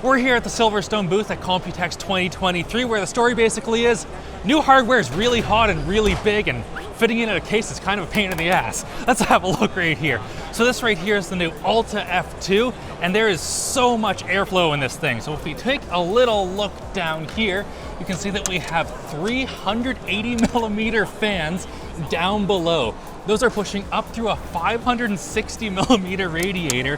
We're here at the Silverstone booth at Computex 2023, where the story basically is new hardware is really hot and really big, and fitting it in a case is kind of a pain in the ass. Let's have a look right here. So this right here is the new ALTA F2, and there is so much airflow in this thing. So if we take a little look down here, you can see that we have 380 millimeter fans down below. Those are pushing up through a 560 millimeter radiator,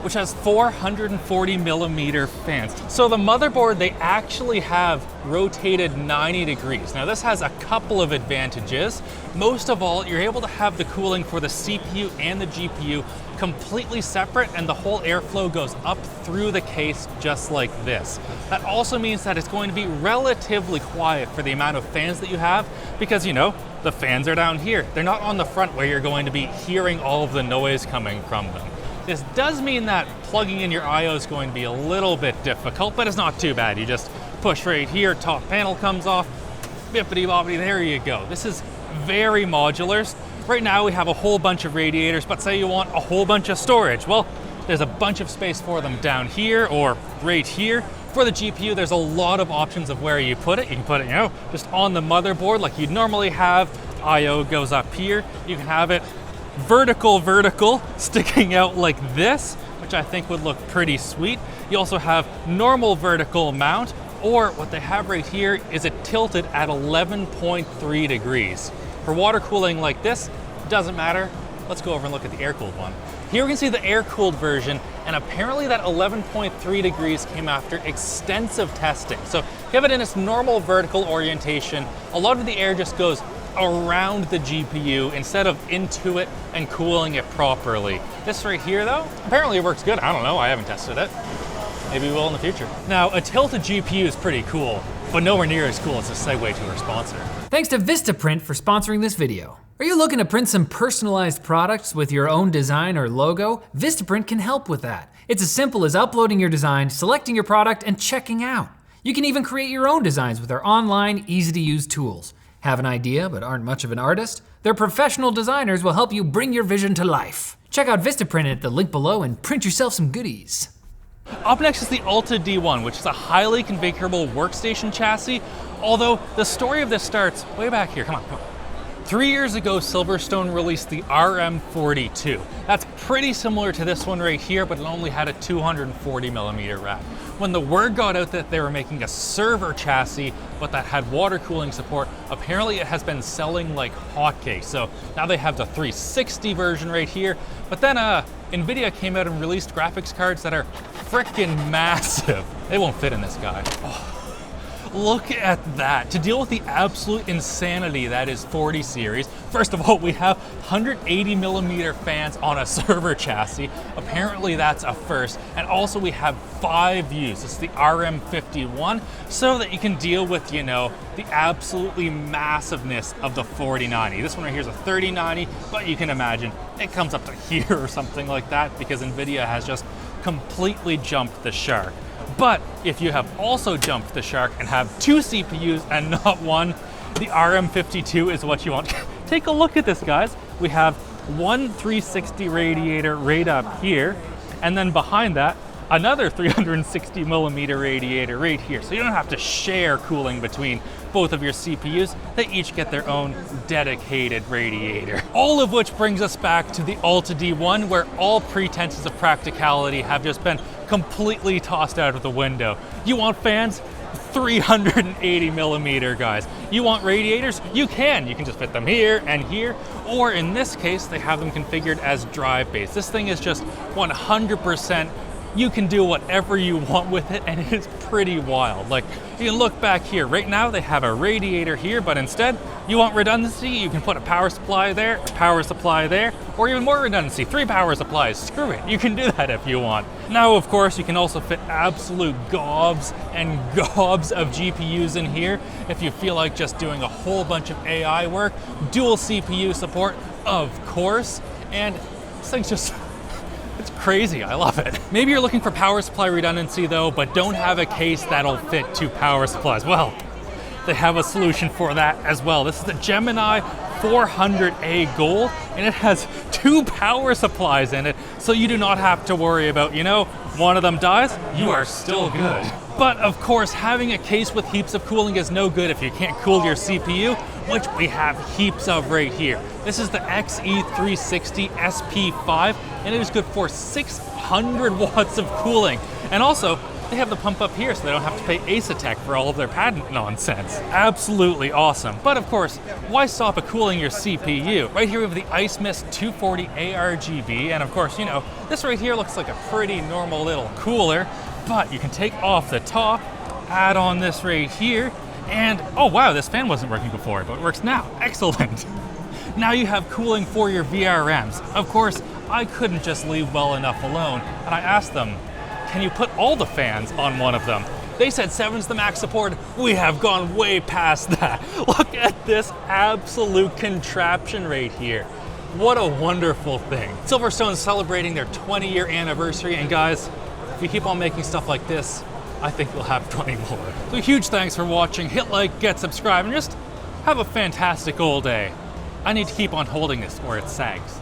which has 440 millimeter fans. So the motherboard, they actually have rotated 90 degrees. Now this has a couple of advantages. Most of all, you're able to have the cooling for the CPU and the GPU completely separate, and the whole airflow goes up through the case just like this. That also means that it's going to be relatively quiet for the amount of fans that you have, because you know, the fans are down here. They're not on the front where you're going to be hearing all of the noise coming from them. This does mean that plugging in your AIOs is going to be a little bit difficult, but it's not too bad. You just push right here, top panel comes off, bippity boppity, there you go. This is very modular. Right now we have a whole bunch of radiators, but say you want a whole bunch of storage. Well, there's a bunch of space for them down here or right here. For the GPU, there's a lot of options of where you put it. You can put it, you know, just on the motherboard like you'd normally have. IO goes up here. You can have it vertical, sticking out like this, which I think would look pretty sweet. You also have normal vertical mount, or what they have right here is it tilted at 11.3 degrees. For water cooling like this, doesn't matter. Let's go over and look at the air-cooled one. Here we can see the air-cooled version, and apparently that 11.3 degrees came after extensive testing. So if you have it in its normal vertical orientation, a lot of the air just goes around the GPU instead of into it and cooling it properly. This right here though, apparently it works good. I don't know, I haven't tested it. Maybe we will in the future. Now, a tilted GPU is pretty cool, but nowhere near as cool as a segue to our sponsor. Thanks to VistaPrint for sponsoring this video. Are you looking to print some personalized products with your own design or logo? VistaPrint can help with that. It's as simple as uploading your design, selecting your product, and checking out. You can even create your own designs with our online, easy-to-use tools. Have an idea but aren't much of an artist? Their professional designers will help you bring your vision to life. Check out VistaPrint at the link below and print yourself some goodies. Up next is the ALTA D1, which is a highly configurable workstation chassis, although the story of this starts way back here. Come on. 3 years ago, Silverstone released the RM42. That's pretty similar to this one right here, but it only had a 240 millimeter RAM. When the word got out that they were making a server chassis, but that had water cooling support, apparently it has been selling like hotcakes. So now they have the 360 version right here, but then NVIDIA came out and released graphics cards that are freaking massive. They won't fit in this guy. Oh. Look at that. To deal with the absolute insanity that is 40 series, first of all, we have 180 millimeter fans on a server chassis. Apparently that's a first. And also we have 5 views. It's the RM51, so that you can deal with, you know, the absolutely massiveness of the 4090. This one right here is a 3090, but you can imagine it comes up to here or something like that because NVIDIA has just completely jumped the shark. But if you have also jumped the shark and have 2 CPUs and not one, the RM52 is what you want. Take a look at this, guys. We have one 360 radiator right up here, and then behind that, another 360 millimeter radiator right here. So you don't have to share cooling between both of your CPUs. They each get their own dedicated radiator. All of which brings us back to the ALTA D1, where all pretenses of practicality have just been completely tossed out of the window. You want fans? 380 millimeter, guys. You want radiators? You can just fit them here and here, or in this case, they have them configured as drive-based. This thing is just 100%. You can do whatever you want with it, and it is pretty wild. Like, you can look back here. Right now, they have a radiator here, but instead, you want redundancy, you can put a power supply there, or even more redundancy, 3 power supplies. Screw it, you can do that if you want. Now, of course, you can also fit absolute gobs and gobs of GPUs in here if you feel like just doing a whole bunch of AI work. Dual CPU support, of course, and this thing's just, it's crazy, I love it. Maybe you're looking for power supply redundancy though, but don't have a case that'll fit 2 power supplies. Well, they have a solution for that as well. This is the Gemini 400A Gold, and it has 2 power supplies in it, So you do not have to worry about, you know, one of them dies, you are still good. But of course, having a case with heaps of cooling is no good if you can't cool your CPU, which we have heaps of right here. This is the XE360 SP5, and it is good for 600 watts of cooling. And also, they have the pump up here so they don't have to pay Asetek for all of their patent nonsense. Absolutely awesome. But of course, why stop at cooling your CPU? Right here we have the Ice Mist 240 ARGB, and of course, you know, this right here looks like a pretty normal little cooler, but you can take off the top, add on this right here, and oh wow, this fan wasn't working before, but it works now. Excellent. Now you have cooling for your VRAMs. Of course, I couldn't just leave well enough alone, and I asked them, can you put all the fans on one of them? They said 7's the max support. We have gone way past that. Look at this absolute contraption right here. What a wonderful thing. Silverstone is celebrating their 20-year anniversary, and guys, if you keep on making stuff like this, I think we'll have 20 more. So huge thanks for watching. Hit like, get subscribed, and just have a fantastic old day. I need to keep on holding this or it sags.